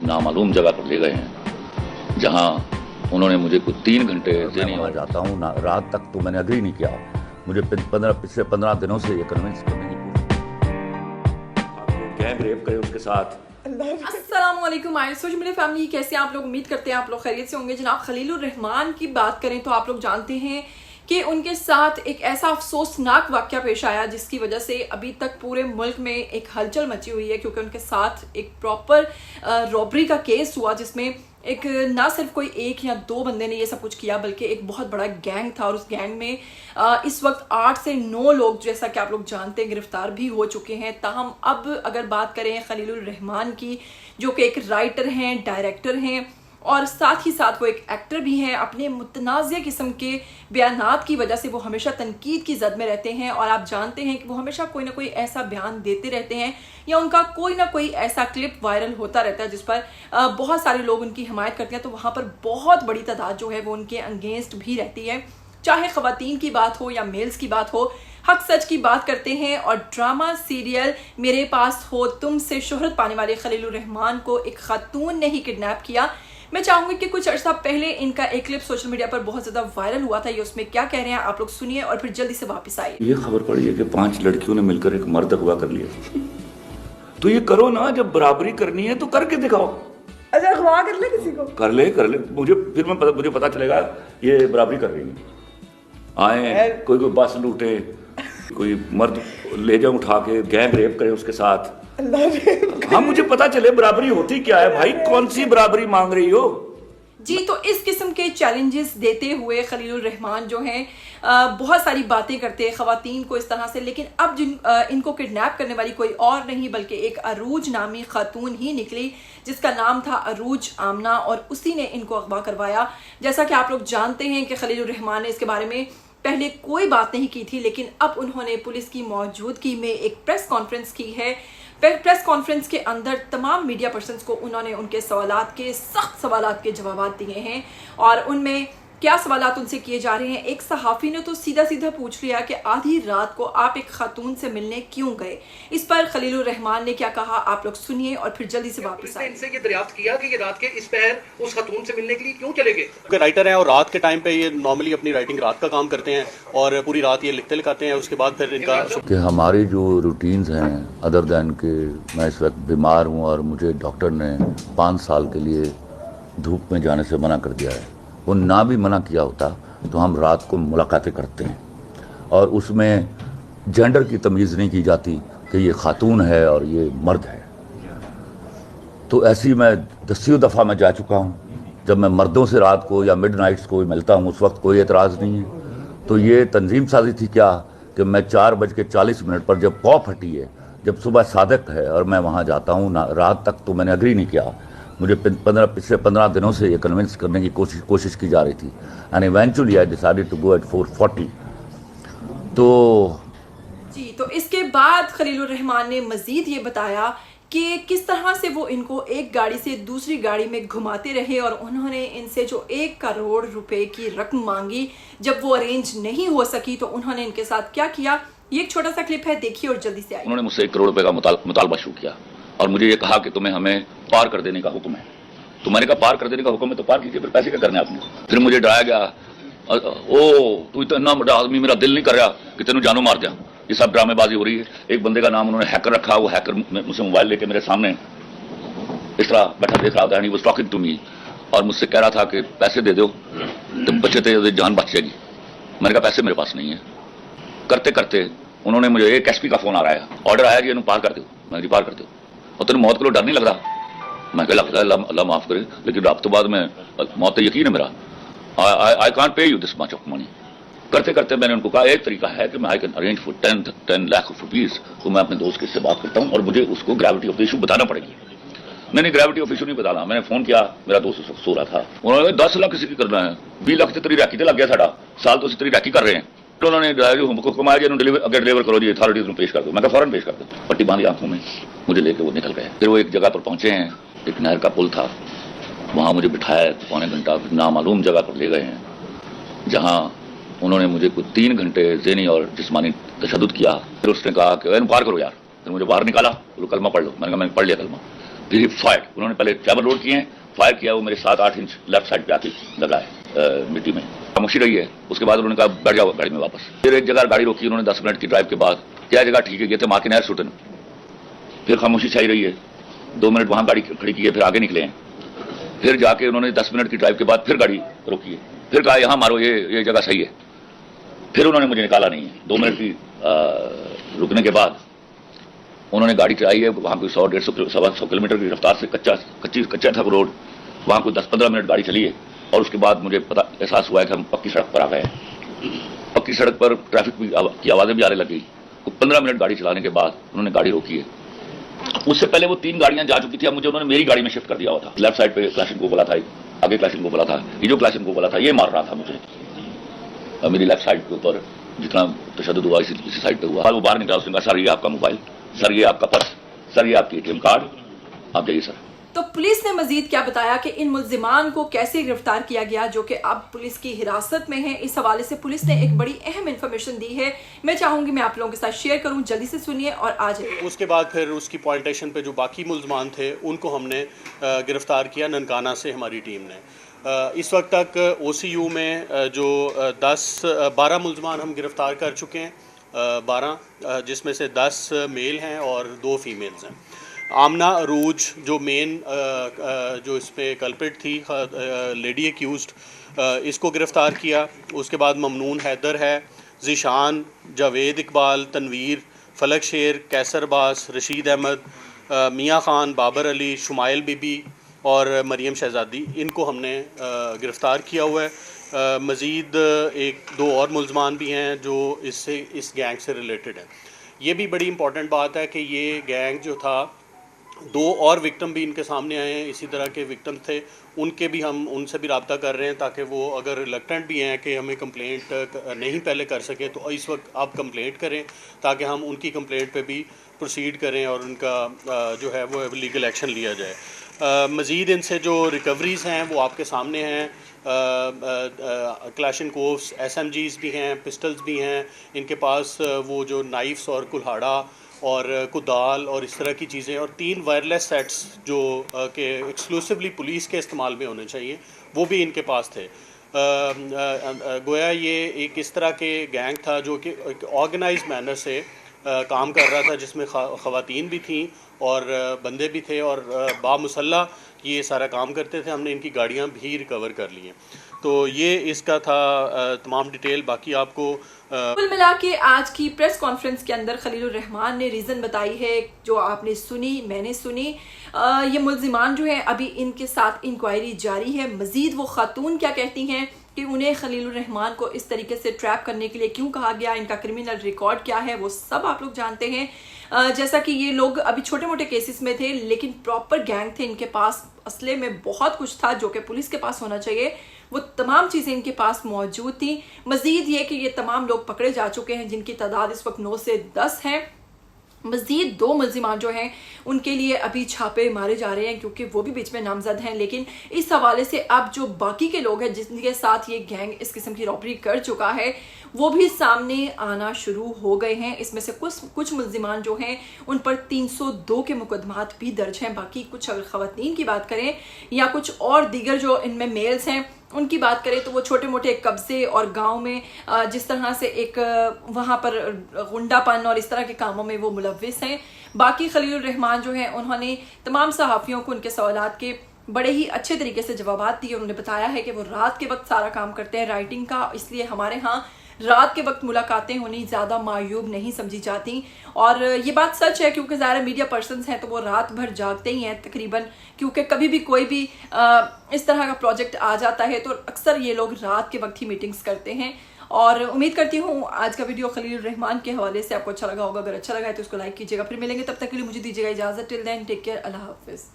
नामालूम जगह पर ले गए हैं, जहां उन्होंने मुझे कुछ 3 घंटे देने वहाँ जाता हूँ ना, रात तक तो मैंने एग्री नहीं किया। मुझे पिछले 15 दिनों से ये कन्विंस करने की गैंग रेप करे उसके साथ। अस्सलाम वालेकुम सोशल मीडिया फैमिली, कैसे आप लोग? उम्मीद करते हैं आप लोग खैरियत से होंगे। जनाब खलीलुर रहमान की बात करें तो आप लोग जानते हैं कि उनके साथ एक ऐसा अफसोसनाक वाक़या पेश आया जिसकी वजह से अभी तक पूरे मुल्क में एक हलचल मची हुई है, क्योंकि उनके साथ एक प्रॉपर रॉबरी का केस हुआ जिसमें एक ना सिर्फ कोई एक या दो बंदे ने ये सब कुछ किया, बल्कि एक बहुत बड़ा गैंग था। और उस गैंग में इस वक्त 8 से 9 लोग, जैसा कि आप लोग जानते हैं, गिरफ्तार भी हो चुके हैं। ताहम अब अगर बात करें खलीलुर रहमान की, जो कि एक राइटर हैं, डायरेक्टर हैं और साथ ही साथ वो एक एक्टर भी हैं, अपने मुतनाज़ किस्म के बयानात की वजह से वो हमेशा तनकीद की जद में रहते हैं। और आप जानते हैं कि वो हमेशा कोई ना कोई ऐसा बयान देते रहते हैं या उनका कोई ना कोई ऐसा क्लिप वायरल होता रहता है जिस पर बहुत सारे लोग उनकी हिमायत करते हैं। तो वहाँ पर बहुत बड़ी तादाद जो है वो उनके अगेंस्ट भी रहती है, चाहे ख़वातीन की बात हो या मेल्स की बात हो। हक सच की बात करते हैं और ड्रामा सीरियल मेरे पास हो तुम से शोहरत पाने वाले खलीलुर रहमान को एक खातून ने ही किडनैप किया। मैं चाहूंगी कि कुछ अर्सा पहले इनका एक क्लिप सोशल मीडिया पर बहुत ज्यादा वायरल हुआ था। ये उसमें क्या कह रहे हैं आप लोग सुनिए और फिर जल्दी से वापस आइए। ये खबर पड़ी है कि 5 लड़कियों ने मिलकर एक मर्द अगवा कर लिया। तो ये करो ना, जब बराबरी करनी है तो करके दिखाओ। अच्छा, अगवा कर ले किसी को, कर ले मुझे पता चलेगा ये बराबरी कर रही है। आए कोई बस लूटे, कोई मर्द ले जाए उठा के, गैंग रेप करे उसके साथ। हाँ, मुझे पता चले बराबरी होती क्या है। भाई कौन सी बराबरी मांग रही हो जी? तो इस किस्म के चैलेंजेस देते हुए खलीलुर रहमान जो हैं बहुत सारी बातें करते हैं ख़वातीन को इस तरह से। लेकिन अब इनको किडनैप करने वाली कोई और नहीं बल्कि एक अरूज नामी खातून ही निकली, जिसका नाम था अरूज आमना, और उसी ने इनको अगवा करवाया। जैसा कि आप लोग जानते हैं कि खलीलुर रहमान ने इसके बारे में पहले कोई बात नहीं की थी, लेकिन अब उन्होंने पुलिस की मौजूदगी में एक प्रेस कॉन्फ्रेंस की है। प्रेस कॉन्फ्रेंस के अंदर तमाम मीडिया पर्सन्स को उन्होंने उनके सवालात के, सख्त सवालात के जवाब दिए हैं। और उनमें क्या सवालात उनसे किए जा रहे हैं, एक सहाफ़ी ने तो सीधा सीधा पूछ लिया कि आधी रात को आप एक खातून से मिलने क्यों गए। इस पर खलीलुर रहमान ने क्या कहा आप लोग सुनिए और फिर जल्दी से वापस आए। इनसे ये दरियाफ्त किया कि ये रात के इस पहर उस खातून से मिलने के लिए क्यों चले गए? राइटर हैं और रात के टाइम पे ये नॉर्मली अपनी राइटिंग रात का काम करते हैं और पूरी रात ये लिखते लिखाते हैं। उसके बाद फिर इनका कि हमारी जो रूटीन्स हैं, अदर दैन के मैं इस वक्त बीमार हूँ और मुझे डॉक्टर ने 5 साल के लिए धूप में जाने से मना कर दिया है। वो ना भी मना किया होता तो हम रात को मुलाकातें करते हैं और उसमें जेंडर की तमीज़ नहीं की जाती कि ये खातून है और ये मर्द है। तो ऐसी मैं 10वीं दफ़ा मैं जा चुका हूँ। जब मैं मर्दों से रात को या मिडनाइट्स को मिलता हूँ उस वक्त कोई एतराज़ नहीं है। तो ये तंजीम साजी थी क्या कि मैं 4:40 पर जब पौ फटी है, जब सुबह सादक है और मैं वहाँ जाता हूँ ना, रात तक तो मैंने एग्री नहीं किया। मुझे पिछले 15 दिनों से ये कन्विंस करने की कोशिश की जा रही थी and eventually I decided to go at 4:40। तो इसके बाद खलीलुर रहमान ने मजीद ये बताया कि किस तरह से वो इनको एक गाड़ी से दूसरी गाड़ी में घुमाते रहे और उन्होंने इनसे जो 1 करोड़ रुपए की रकम मांगी। जब वो अरेंज नहीं हो सकी तो उन्होंने इनके साथ क्या किया, ये एक छोटा सा क्लिप है, देखिए और जल्दी से आइए। उन्होंने मुझसे 1 करोड़ रुपए का मुतालबा शुरू किया और मुझे ये कहा कि तुम्हें हमें पार कर देने का हुक्म है। तो मैंने कहा पार कर देने का हुक्म है तो पार कीजिए, फिर पैसे क्या करने आपने। फिर मुझे डराया गया, ओ तू इतना बड़ा आदमी, मेरा दिल नहीं कर रहा कि तेनों जानू मार दिया। ये सब ड्रामेबाजी हो रही है। एक बंदे का नाम उन्होंने हैकर रखा, वो हैकर मुझसे मोबाइल लेके मेरे सामने इस तरह बैठा देख रहा था, he was talking to me, और मुझसे कह रहा था कि पैसे दे दो तो बचते जान बच जाएगी। मैंने कहा पैसे मेरे पास नहीं है। करते करते उन्होंने मुझे एक एसपी का फोन आ रहा है, ऑर्डर आया कि इन्हें पार कर दो। मैं पार कर दो और तेरे मौत को डर नहीं लग रहा। मैं कह लगता है अल्लाह माफ करे, लेकिन अब तो बाद में मौत तो यकीन है मेरा। I can't pay you this much of money. करते करते मैंने उनको कहा एक तरीका है कि मैं I can arrange for 10 lakh rupees. तो मैं अपने दोस्त से बात करता हूँ और मुझे उसको ग्रेविटी ऑफ द इशू बताना पड़ेगी। नहीं ग्रेविटी ऑफ इशू नहीं बताना। मैंने फोन किया, मेरा दोस्त उस वक्त सो रहा था। उन्होंने 10 लाख किसी की करना है, 20 लाख से तेरी रैकी लग गया साढ़ा साल, तो तेरी रैकी कर रहे हैं। तो उन्होंने कमाया जी, डिलीवर करो जी, अथॉरिटीज में पेश कर दो। मैं कहा फौरन पेश कर दो। पट्टी बांधी आंखों में, मुझे लेके वो निकल गए। फिर वो एक जगह पर पहुंचे हैं, एक नहर का पुल था, वहां मुझे बिठाया 1.25 घंटा नामालूम जगह पर ले गए हैं, जहां उन्होंने मुझे कुछ 3 घंटे ज़हनी और जिस्मानी तशद्दुद किया। फिर उसने कहा कि पार करो यार। फिर मुझे बाहर निकाला, बोलो कलमा पढ़ लो। मैंने कहा मैंने पढ़ लिया कलमा। फिर ही फायर, उन्होंने पहले चावल लोड किए हैं, फायर किया, वो मेरे 7-8 इंच लेफ्ट साइड पे आके लगा है मिट्टी में। खामोशी रही है। उसके बाद उन्होंने कहा बैठ जाओ गाड़ी में वापस। फिर एक जगह गाड़ी रोकी उन्होंने 10 मिनट की ड्राइव के बाद, क्या जगह ठीक है, ये थे मार्किन एयर सुटन। फिर खामोशी छाई रही है, 2 मिनट वहां गाड़ी खड़ी की है, फिर आगे निकले हैं। फिर जाके उन्होंने 10 मिनट की ड्राइव के बाद फिर गाड़ी रोकी है, फिर कहा यहाँ मारो, ये जगह सही है। फिर उन्होंने मुझे निकाला नहीं है। 2 मिनट की रुकने के बाद उन्होंने गाड़ी चलाई है, वहां कोई 100-150 किलोमीटर की रफ्तार से कच्चा था रोड, वहां कोई 10-15 मिनट गाड़ी चली है। और उसके बाद मुझे पता एहसास हुआ है कि हम पक्की सड़क पर आ गए हैं। पक्की सड़क पर ट्रैफिक की आवाजें भी आने लगी। 15 मिनट गाड़ी चलाने के बाद उन्होंने गाड़ी रोकी है। उससे पहले वो 3 गाड़ियां जा चुकी थी, अब मुझे उन्होंने मेरी गाड़ी में शिफ्ट कर दिया हुआ था। लेफ्ट साइड पे क्लाशन को बोला था, आगे क्लाशन को बोला था, ये जो क्लाशन को बोला था ये मार रहा था मुझे। मेरी लेफ्ट साइड के ऊपर जितना तशद्दुद हुआ इसी साइड पे हुआ। वो बाहर निकाला, उसने कहा सर ये आपका मोबाइल, सर ये आपका पर्स, सर ये आपकी ATM कार्ड, आप जाइए सर। तो पुलिस ने मजीद क्या बताया कि इन मुल्जिमान को कैसे गिरफ्तार किया गया, जो कि अब पुलिस की हिरासत में है। इस हवाले से पुलिस ने एक बड़ी अहम इंफॉर्मेशन दी है, मैं चाहूंगी मैं आप लोगों के साथ शेयर करूं, जल्दी से सुनिए और आ जाइए। उसके बाद फिर उसकी पॉइंटेशन पे जो बाकी मुल्जमान थे उनको हमने गिरफ़्तार किया ननकाना से हमारी टीम ने। इस वक्त तक OCU में जो 12 मुल्जमान हम गिरफ़्तार कर चुके हैं, 12 जिसमें से 10 मेल हैं और 2 फीमेल्स हैं। आमना अरूज जो मेन जो इस पर कल्प्रिट थी, लेडी एक्यूज्ड, इसको गिरफ़्तार किया। उसके बाद ममनून हैदर है, ज़ीशान, जावेद इकबाल, तनवीर, फलक शेर, कैसर अब्बास, रशीद अहमद, मियाँ ख़ान, बाबर अली, शुमाइल बीबी और मरियम शहज़ादी, इनको हमने गिरफ़्तार किया हुआ है। मज़ीद 1-2 और मुल्ज़मान भी हैं जो इस गैंग से रिलेटेड हैं। ये भी बड़ी इंपॉर्टेंट बात है कि ये गैंग जो था, 2 और विक्टिम भी इनके सामने आए हैं, इसी तरह के विक्टिम थे, उनसे भी रब्ता कर रहे हैं ताकि वो अगर रिलक्टेंट भी हैं कि हमें कंप्लेंट नहीं पहले कर सके तो इस वक्त आप कंप्लेंट करें ताकि हम उनकी कंप्लेंट पे भी प्रोसीड करें और उनका जो है वो लीगल एक्शन लिया जाए। मज़ीद इनसे जो रिकवरीज़ हैं वो आपके सामने हैं। क्लैशनकोव्स, SMGs भी हैं, पिस्टल्स भी हैं इनके पास, वो जो नाइफ्स और कुल्हाड़ा और कुदाल और इस तरह की चीज़ें, और 3 वायरलेस सेट्स जो कि एक्सक्लूसिवली पुलिस के इस्तेमाल में होने चाहिए, वो भी इनके पास थे। गोया ये एक इस तरह के गैंग था जो कि एक ऑर्गेनाइज्ड मैनर से काम कर रहा था, जिसमें ख़वातीन भी थीं और बंदे भी थे और बामुसल्ला ये सारा काम करते थे। हमने इनकी गाड़ियाँ भी रिकवर कर ली हैं। तो ये इसका था तमाम डिटेल। बाकी आपको कुल मिला के आज की प्रेस कॉन्फ्रेंस के अंदर खलीलुर रहमान ने रीज़न बताई है, जो आपने सुनी, मैंने सुनी। ये मुल्जिमान जो हैं अभी इनके साथ इंक्वायरी जारी है। मज़ीद वो खातून क्या कहती हैं कि उन्हें खलीलुर रहमान को इस तरीके से ट्रैप करने के लिए क्यों कहा गया, इनका क्रिमिनल रिकॉर्ड क्या है, वो सब आप लोग जानते हैं। जैसा कि ये लोग अभी छोटे मोटे केसेस में थे लेकिन प्रॉपर गैंग थे, इनके पास असले में बहुत कुछ था जो कि पुलिस के पास होना चाहिए, वो तमाम चीज़ें इनके पास मौजूद थी। मज़ीद ये कि ये तमाम लोग पकड़े जा चुके हैं जिनकी तादाद इस वक्त 9 से 10 है। मज़ीद 2 मुल्जिमान जो हैं उनके लिए अभी छापे मारे जा रहे हैं क्योंकि वो भी बीच में नामजद हैं। लेकिन इस हवाले से अब जो बाकी के लोग हैं जिनके साथ ये गैंग इस किस्म की रॉबरी कर चुका है वो भी सामने आना शुरू हो गए हैं। इसमें से कुछ मुल्जिमान जो हैं उन पर 302 के मुकदमात भी दर्ज हैं। बाकी कुछ अगर ख़वातीन की बात करें या कुछ और दीगर जो इनमें मेल्स हैं उनकी बात करें तो वो छोटे मोटे कब्जे और गांव में जिस तरह से एक वहाँ पर गुंडापन और इस तरह के कामों में वो मुलव्विस हैं। बाकी खलीलुर रहमान जो हैं उन्होंने तमाम सहाफ़ियों को उनके सवालात के बड़े ही अच्छे तरीके से जवाबात दिए। उन्होंने बताया है कि वो रात के वक्त सारा काम करते हैं राइटिंग का, इसलिए हमारे यहाँ रात के वक्त मुलाकातें होनी ज़्यादा मायूब नहीं समझी जाती। और ये बात सच है क्योंकि ज़्यादा मीडिया पर्सन्स हैं तो वो रात भर जागते ही हैं तकरीबन, क्योंकि कभी भी कोई भी इस तरह का प्रोजेक्ट आ जाता है तो अक्सर ये लोग रात के वक्त ही मीटिंग्स करते हैं। और उम्मीद करती हूँ आज का वीडियो खलीलुर रहमान के हवाले से आपको अच्छा लगा होगा। अगर अच्छा लगा है तो उसको लाइक कीजिएगा। फिर मिलेंगे, तब तक के लिए मुझे दीजिएगा इजाज़त। टिल देन टेक केयर, अल्लाह हाफिज़।